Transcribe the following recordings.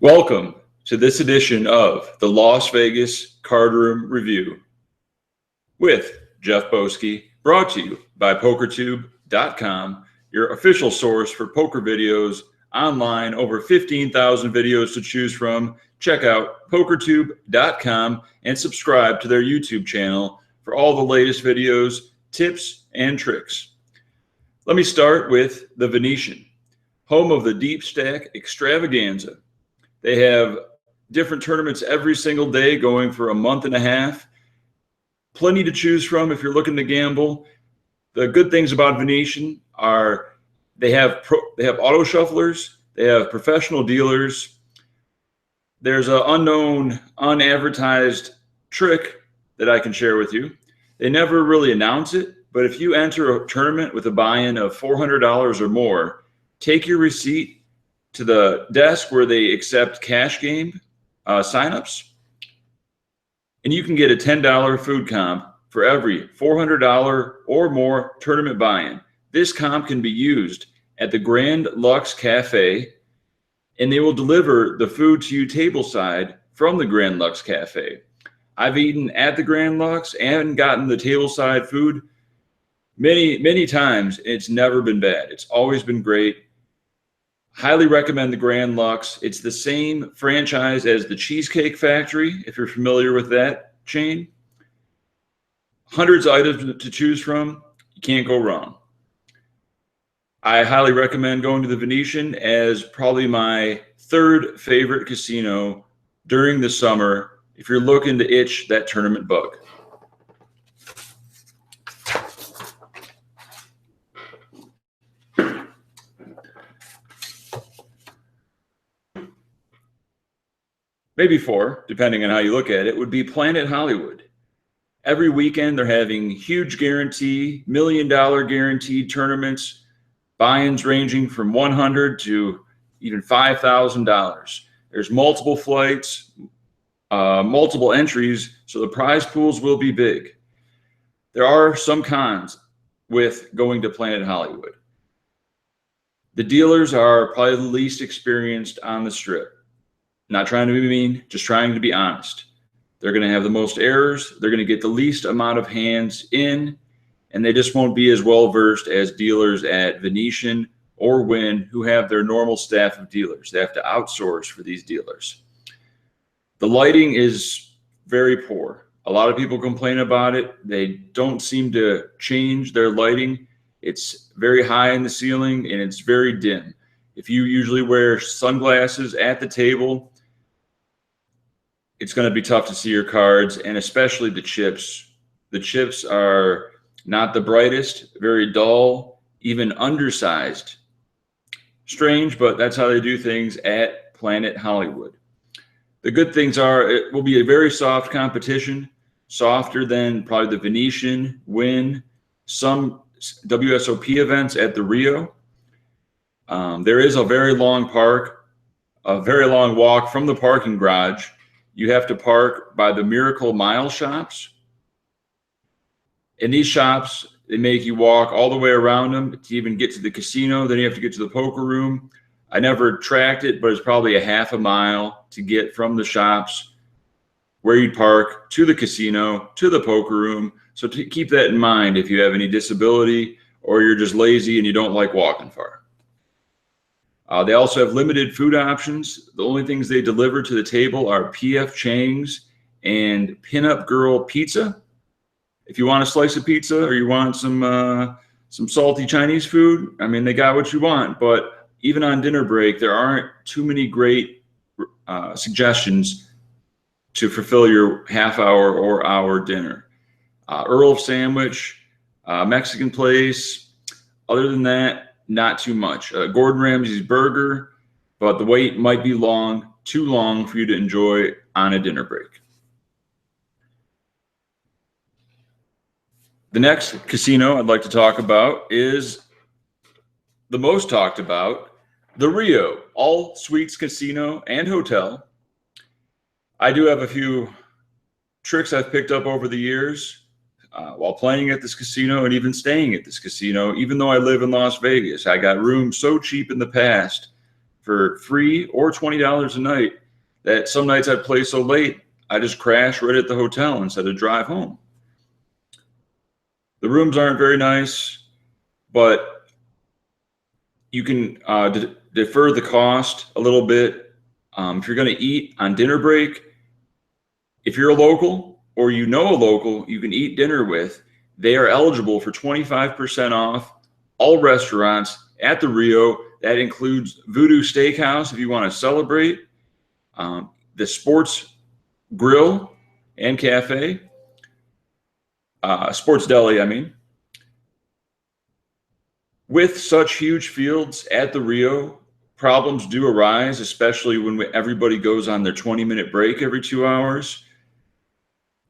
Welcome to this edition of the Las Vegas Card Room Review with Jeff Boski, brought to you by PokerTube.com, your official source for poker videos online. Over 15,000 videos to choose from. Check out PokerTube.com and subscribe to their YouTube channel for all the latest videos, tips, and tricks. Let me start with the Venetian, home of the Deep Stack Extravaganza. They have different tournaments every single day going for a month and a half. Plenty to choose from if you're looking to gamble. The good things about Venetian are they have auto shufflers, they have professional dealers. There's an unknown, unadvertised trick that I can share with you. They never really announce it, but if you enter a tournament with a buy-in of $400 or more, take your receipt to the desk where they accept cash game signups, and you can get a $10 food comp for every $400 or more tournament buy-in. This comp can be used at the Grand Lux Cafe, and they will deliver the food to you tableside from the Grand Lux Cafe. I've eaten at the Grand Lux and gotten the tableside food many times. It's never been bad. It's always been great. Highly recommend the Grand Lux. It's the same franchise as the Cheesecake Factory, if you're familiar with that chain. Hundreds of items to choose from. You can't go wrong. I highly recommend going to the Venetian as probably my third favorite casino during the summer if you're looking to itch that tournament bug. Maybe four, depending on how you look at it, would be Planet Hollywood. Every weekend, they're having huge guarantee, $1 million guaranteed tournaments, buy-ins ranging from $100 to even $5,000. There's multiple flights, multiple entries, so the prize pools will be big. There are some cons with going to Planet Hollywood. The dealers are probably the least experienced on the strip. Not trying to be mean, just trying to be honest. They're going to have the most errors. They're going to get the least amount of hands in, and they just won't be as well versed as dealers at Venetian or Wynn, who have their normal staff of dealers. They have to outsource for these dealers. The lighting is very poor. A lot of people complain about it. They don't seem to change their lighting. It's very high in the ceiling, and it's very dim. If you usually wear sunglasses at the table, it's going to be tough to see your cards, and especially the chips. The chips are not the brightest, very dull, even undersized. Strange, but that's how they do things at Planet Hollywood. The good things are it will be a very soft competition, softer than probably the Venetian, Wynn, some WSOP events at the Rio. There is a very long park, a very long walk from the parking garage. You have to park by the Miracle Mile shops. In these shops, they make you walk all the way around them to even get to the casino. Then you have to get to the poker room. I never tracked it, but it's probably a half a mile to get from the shops where you park to the casino, to the poker room. So to keep that in mind if you have any disability or you're just lazy and you don't like walking far. They also have limited food options. The only things they deliver to the table are P.F. Chang's and Pinup Girl Pizza. If you want a slice of pizza or you want some salty Chinese food, I mean, they got what you want. But even on dinner break, there aren't too many great suggestions to fulfill your half-hour or hour dinner. Earl Sandwich, Mexican place. Other than that, not too much. Gordon Ramsay's burger, but the wait might be too long for you to enjoy on a dinner break. The next casino I'd like to talk about is the most talked about, the Rio All Suites Casino and Hotel. I do have a few tricks I've picked up over the years while playing at this casino and even staying at this casino. Even though I live in Las Vegas, I got rooms so cheap in the past for free or $20 a night that some nights I play so late, I just crash right at the hotel instead of drive home. The rooms aren't very nice, but you can defer the cost a little bit. If you're going to eat on dinner break, if you're a local or you know a local you can eat dinner with, they are eligible for 25% off all restaurants at the Rio. That includes Voodoo Steakhouse if you want to celebrate, the Sports Grill and Cafe, Sports Deli, I mean. With such huge fields at the Rio, problems do arise, especially when everybody goes on their 20-minute break every 2 hours.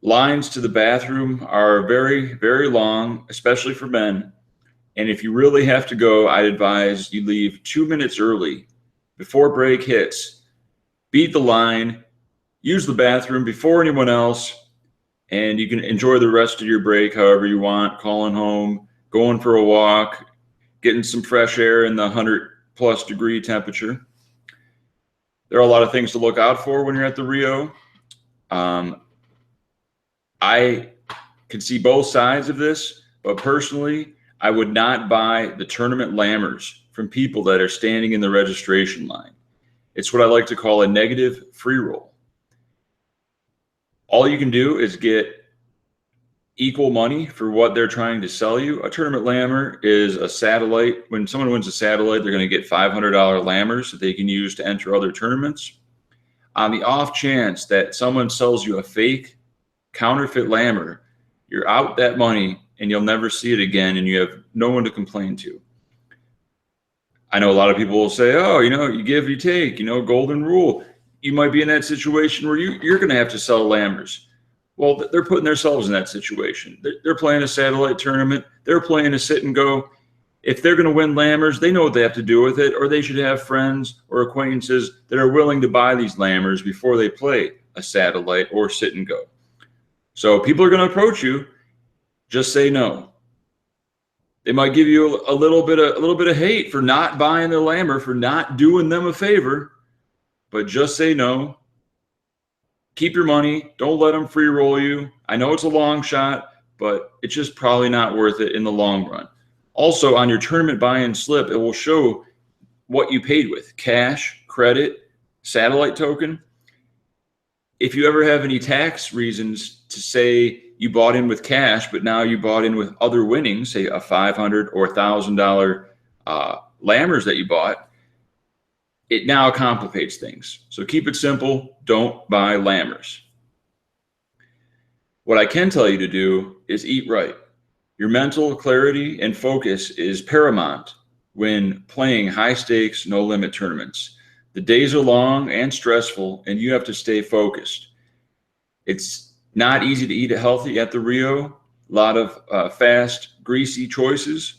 Lines to the bathroom are very, very long, especially for men. And if you really have to go, I'd advise you leave 2 minutes early before break hits. Beat the line, use the bathroom before anyone else, and you can enjoy the rest of your break however you want, calling home, going for a walk, getting some fresh air in the 100+ degree temperature. There are a lot of things to look out for when you're at the Rio. I can see both sides of this, but personally, I would not buy the tournament Lammers from people that are standing in the registration line. It's what I like to call a negative free roll. All you can do is get equal money for what they're trying to sell you. A tournament Lammer is a satellite. When someone wins a satellite, they're going to get $500 Lammers that they can use to enter other tournaments. On the off chance that someone sells you a fake counterfeit Lammer, you're out that money and you'll never see it again, and you have no one to complain to. I know a lot of people will say, oh, you give, you take, golden rule. You might be in that situation where you're going to have to sell Lammers. Well, they're putting themselves in that situation. They're playing a satellite tournament. They're playing a sit and go. If they're going to win Lammers, they know what they have to do with it, or they should have friends or acquaintances that are willing to buy these Lammers before they play a satellite or sit and go. So people are going to approach you. Just say no. They might give you a little bit of hate for not buying their Lammer, for not doing them a favor, but just say no. Keep your money. Don't let them free roll you. I know it's a long shot, but it's just probably not worth it in the long run. Also, on your tournament buy-in slip, it will show what you paid with: cash, credit, satellite token. If you ever have any tax reasons to say you bought in with cash, but now you bought in with other winnings, say a $500 or $1,000 Lammers that you bought, it now complicates things. So keep it simple. Don't buy Lammers. What I can tell you to do is eat right. Your mental clarity and focus is paramount when playing high-stakes, no-limit tournaments. The days are long and stressful, and you have to stay focused. It's not easy to eat healthy at the Rio. A lot of fast, greasy choices.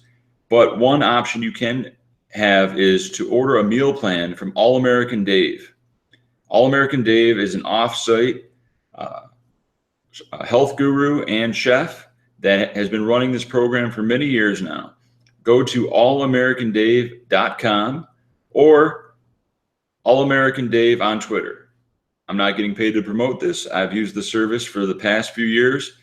But one option you can have is to order a meal plan from All American Dave. All American Dave is an off-site health guru and chef that has been running this program for many years now. Go to allamericandave.com or All American Dave on Twitter. I'm not getting paid to promote this. I've used the service for the past few years.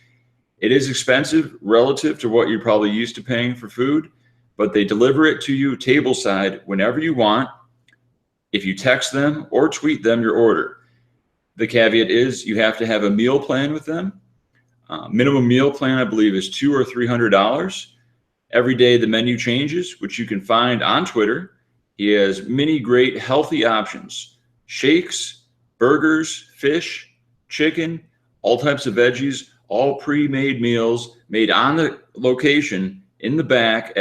It is expensive relative to what you're probably used to paying for food, but they deliver it to you tableside whenever you want if you text them or tweet them your order. The caveat is you have to have a meal plan with them. Minimum meal plan, I believe, is $200 or $300. Every day the menu changes, which you can find on Twitter. He has many great healthy options: shakes, burgers, fish, chicken, all types of veggies, all pre-made meals made on the location in the back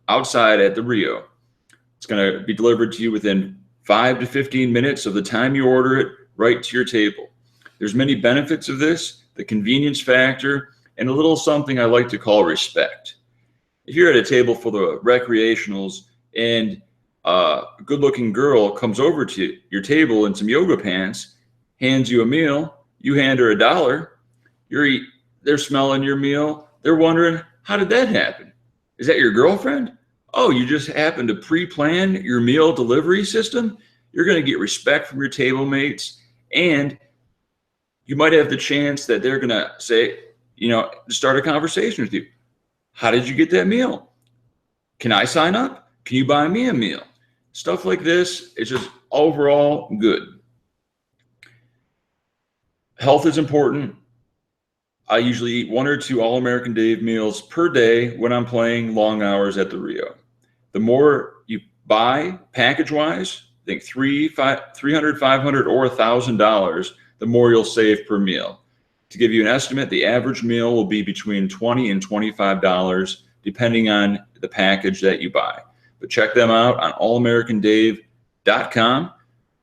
outside at the Rio. It's going to be delivered to you within 5 to 15 minutes of the time you order it, right to your table. There's many benefits of this: the convenience factor, and a little something I like to call respect. If you're at a table full of recreationals and a good-looking girl comes over to your table in some yoga pants, hands you a meal, you hand her $1, they're smelling your meal, they're wondering, how did that happen? Is that your girlfriend? Oh, you just happened to pre-plan your meal delivery system? you're going to get respect from your table mates, and you might have the chance that they're going to say, start a conversation with you. How did you get that meal? Can I sign up? Can you buy me a meal? Stuff like this is just overall good. Health is important. I usually eat 1 or 2 All-American Dave meals per day when I'm playing long hours at the Rio. The more you buy package-wise, I think $300, $500, or $1,000, the more you'll save per meal. To give you an estimate, the average meal will be between $20 and $25, depending on the package that you buy. But check them out on allamericandave.com.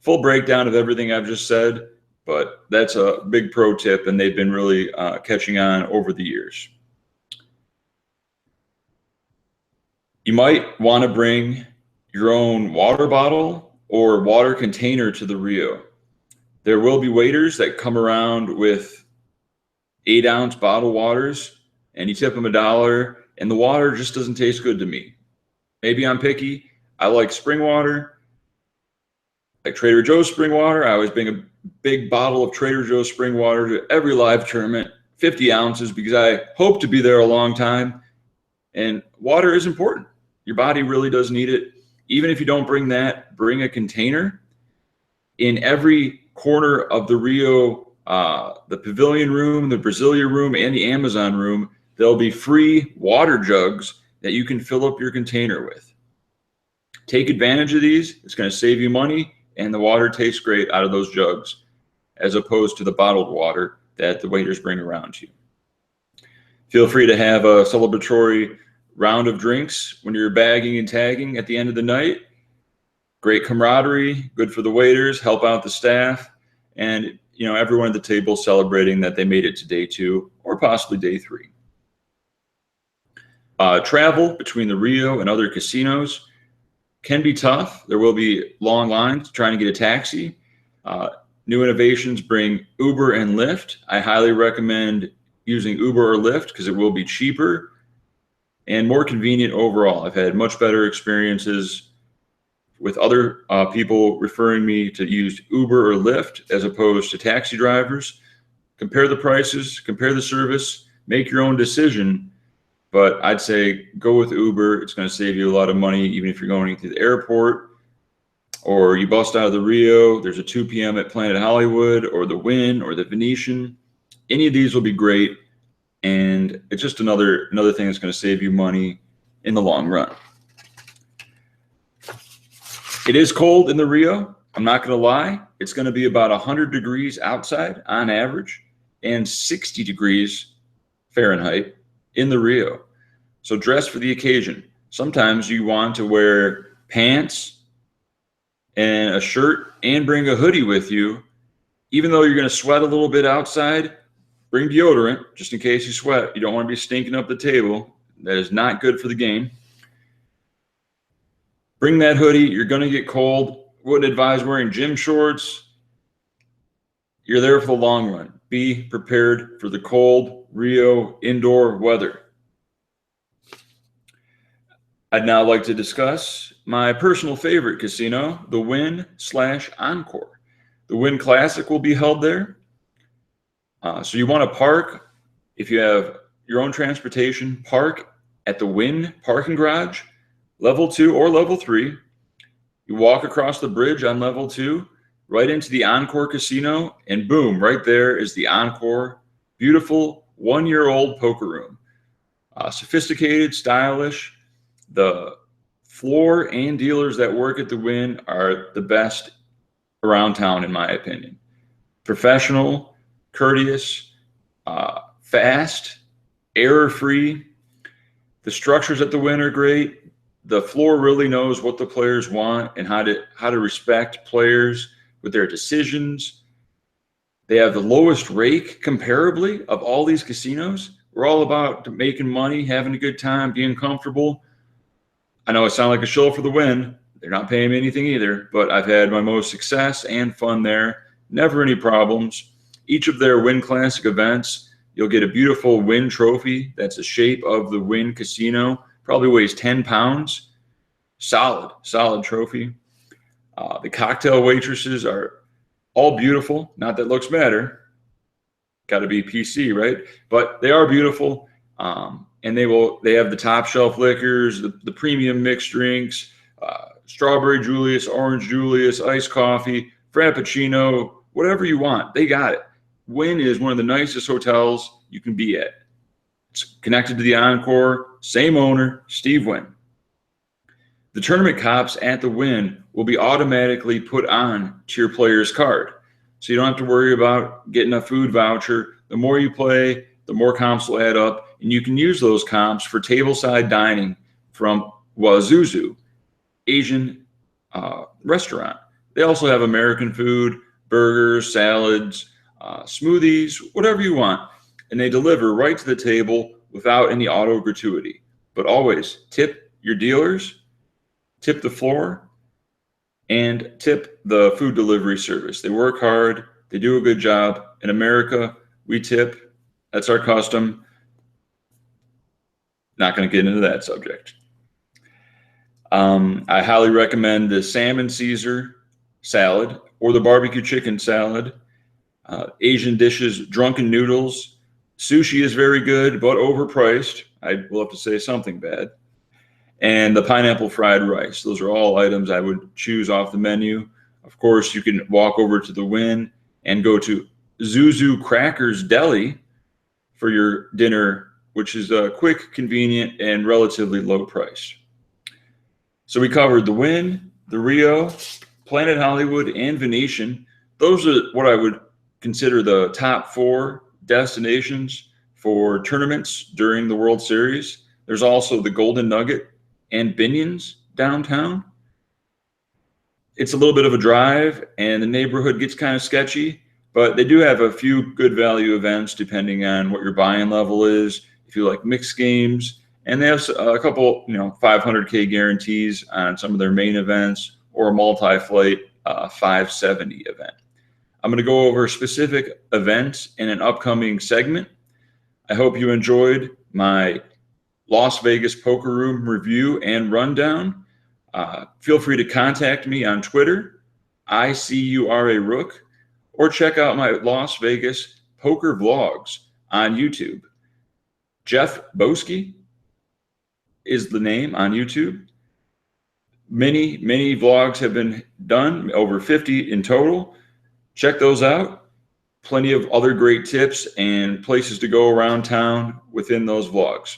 Full breakdown of everything I've just said, but that's a big pro tip, and they've been really catching on over the years. You might want to bring your own water bottle or water container to the Rio. There will be waiters that come around with 8-ounce bottled waters, and you tip them $1, and the water just doesn't taste good to me. Maybe I'm picky. I like spring water, like Trader Joe's spring water. I always bring a big bottle of Trader Joe's spring water to every live tournament, 50 ounces, because I hope to be there a long time. And water is important. Your body really does need it. Even if you don't bring that, bring a container. In every corner of the Rio, the pavilion room, the Brasilia room, and the Amazon room, there'll be free water jugs that you can fill up your container with. Take advantage of these. It's going to save you money, and the water tastes great out of those jugs, as opposed to the bottled water that the waiters bring around to you. Feel free to have a celebratory round of drinks when you're bagging and tagging at the end of the night. Great camaraderie, good for the waiters, help out the staff, and everyone at the table celebrating that they made it to day 2 or possibly day 3. Travel between the Rio and other casinos can be tough. There will be long lines trying to get a taxi. New innovations bring Uber and Lyft. I highly recommend using Uber or Lyft because it will be cheaper and more convenient overall. I've had much better experiences with other people referring me to use Uber or Lyft as opposed to taxi drivers. Compare the prices, compare the service, make your own decision. But I'd say go with Uber. It's going to save you a lot of money, even if you're going to the airport or you bust out of the Rio. There's a 2 p.m. at Planet Hollywood or the Wynn or the Venetian. Any of these will be great. And it's just another thing that's going to save you money in the long run. It is cold in the Rio. I'm not going to lie. It's going to be about 100 degrees outside on average and 60 degrees Fahrenheit in the Rio. So dress for the occasion. Sometimes you want to wear pants and a shirt and bring a hoodie with you. Even though you're going to sweat a little bit outside, bring deodorant just in case you sweat. You don't want to be stinking up the table. That is not good for the game. Bring that hoodie. You're going to get cold. Wouldn't advise wearing gym shorts. You're there for the long run. Be prepared for the cold Rio indoor weather. I'd now like to discuss my personal favorite casino, the Wynn/Encore. The Wynn Classic will be held there. So you want to park, if you have your own transportation, park at the Wynn parking garage, level 2 or level 3. You walk across the bridge on level 2, right into the Encore Casino, and boom, right there is the Encore, beautiful 1-year-old poker room. Sophisticated, stylish. The floor and dealers that work at the Wynn are the best around town, in my opinion. Professional, courteous, fast, error-free. The structures at the Wynn are great. The floor really knows what the players want and how to respect players with their decisions. They have the lowest rake comparably of all these casinos. We're all about making money, having a good time, being comfortable. I know I sound like a shill for the Wynn. They're not paying me anything either, but I've had my most success and fun there. Never any problems. Each of their Wynn Classic events, you'll get a beautiful Wynn trophy that's the shape of the Wynn Casino. Probably weighs 10 pounds. Solid trophy. The cocktail waitresses are all beautiful. Not that looks matter. Got to be PC, right? But they are beautiful. And they have the top shelf liquors, the premium mixed drinks, strawberry Julius, orange Julius, iced coffee, frappuccino, whatever you want. They got it. Wynn is one of the nicest hotels you can be at. It's connected to the Encore, same owner, Steve Wynn. The tournament comps at the Wynn will be automatically put on to your player's card. So you don't have to worry about getting a food voucher. The more you play, the more comps will add up, and you can use those comps for tableside dining from Wazuzu, Asian restaurant. They also have American food, burgers, salads, smoothies, whatever you want, and they deliver right to the table without any auto gratuity. But always tip your dealers, tip the floor, and tip the food delivery service. They work hard. They do a good job. In America, we tip. That's our custom. Not going to get into that subject. I highly recommend the salmon Caesar salad or the barbecue chicken salad. Asian dishes, drunken noodles. Sushi is very good, but overpriced. I will have to say something bad. And the pineapple fried rice. Those are all items I would choose off the menu. Of course, you can walk over to the Wynn and go to Zuzu Crackers Deli for your dinner, which is quick, convenient, and relatively low price. So we covered the Wynn, the Rio, Planet Hollywood, and Venetian. Those are what I would consider the top 4 destinations for tournaments during the World Series. There's also the Golden Nugget and Binion's downtown. It's a little bit of a drive, and the neighborhood gets kind of sketchy, but they do have a few good value events depending on what your buy-in level is, if you like mixed games, and they have a couple, 500K guarantees on some of their main events or a multi-flight 570 event. I'm going to go over specific events in an upcoming segment. I hope you enjoyed my Las Vegas Poker Room review and rundown. Feel free to contact me on Twitter, ICURA Rook, or check out my Las Vegas poker vlogs on YouTube. Jeff Boski is the name on YouTube. Many vlogs have been done, over 50 in total. Check those out. Plenty of other great tips and places to go around town within those vlogs.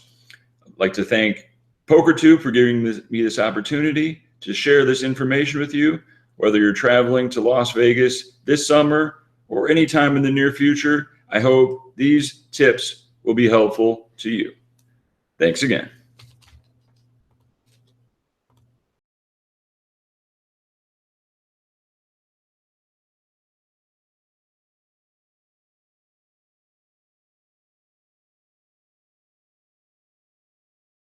I'd like to thank PokerTube for giving me this opportunity to share this information with you, whether you're traveling to Las Vegas this summer or anytime in the near future. I hope these tips will be helpful to you. Thanks again.